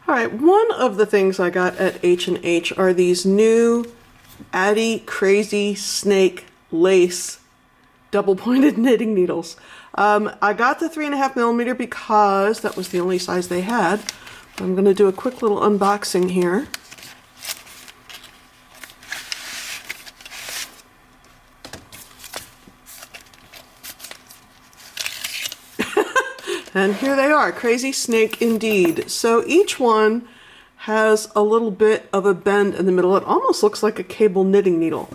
All right, one of the things I got at H&H are these new Addi Crasy Snake Lace double-pointed knitting needles. I got the 3.5mm because that was the only size they had. I'm going to do a quick little unboxing here. And here they are, Crasy Snake indeed. So each one has a little bit of a bend in the middle. It almost looks like a cable knitting needle.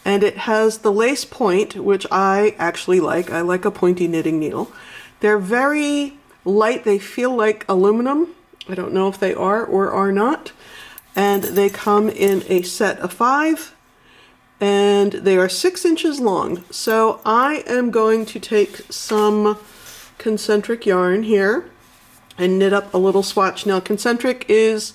And it has the lace point, which I actually like. I like a pointy knitting needle. They're very light. They feel like aluminum. I don't know if they are or are not. And they come in a set of 5. And they are 6 inches long. So I am going to take some concentric yarn here and knit up a little swatch. Now concentric is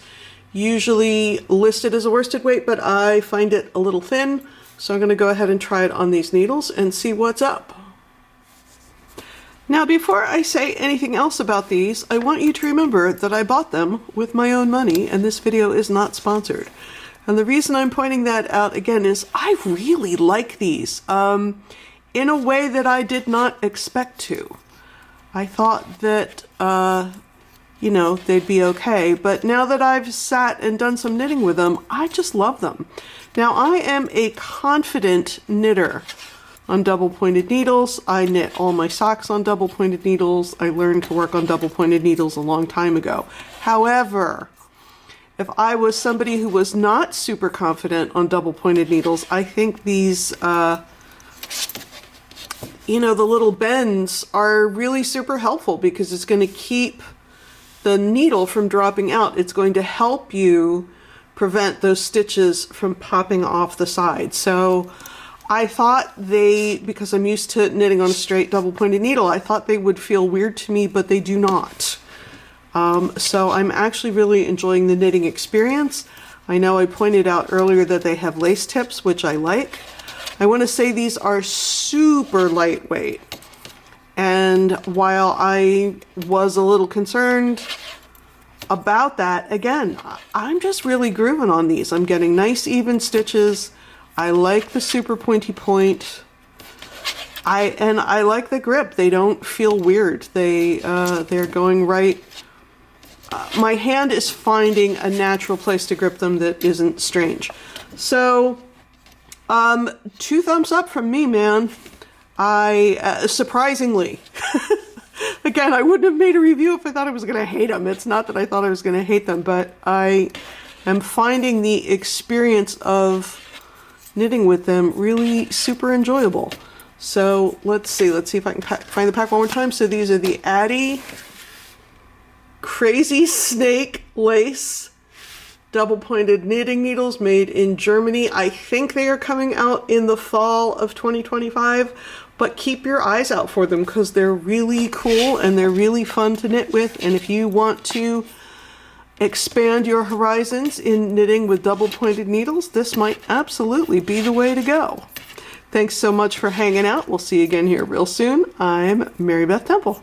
usually listed as a worsted weight, but I find it a little thin, so I'm going to go ahead and try it on these needles and see what's up. Now before I say anything else about these, I want you to remember that I bought them with my own money and this video is not sponsored. And the reason I'm pointing that out again is I really like these in a way that I did not expect to. I thought that, you know, they'd be okay, but now that I've sat and done some knitting with them, I just love them. Now, I am a confident knitter on double-pointed needles. I knit all my socks on double-pointed needles. I learned to work on double-pointed needles a long time ago. However, if I was somebody who was not super confident on double-pointed needles, I think these, you know, the little bends are really super helpful because it's going to keep the needle from dropping out. It's going to help you prevent those stitches from popping off the side. So I thought because I'm used to knitting on a straight double-pointed needle, I thought they would feel weird to me, but they do not. So I'm actually really enjoying the knitting experience. I know I pointed out earlier that they have lace tips, which I like. I want to say these are super lightweight. And while I was a little concerned about that, again, I'm just really grooving on these. I'm getting nice even stitches. I like the super pointy point. I like the grip. They don't feel weird. They're going right. My hand is finding a natural place to grip them that isn't strange. So 2 thumbs up from me, man. Surprisingly, again, I wouldn't have made a review if I thought I was going to hate them. It's not that I thought I was going to hate them, but I am finding the experience of knitting with them really super enjoyable. So let's see if I can find the pack one more time. So these are the Addi Crasy Snake Lace double-pointed knitting needles made in Germany. I think they are coming out in the fall of 2025, but keep your eyes out for them because they're really cool and they're really fun to knit with. And if you want to expand your horizons in knitting with double-pointed needles, this might absolutely be the way to go. Thanks so much for hanging out. We'll see you again here real soon. I'm Mary Beth Temple.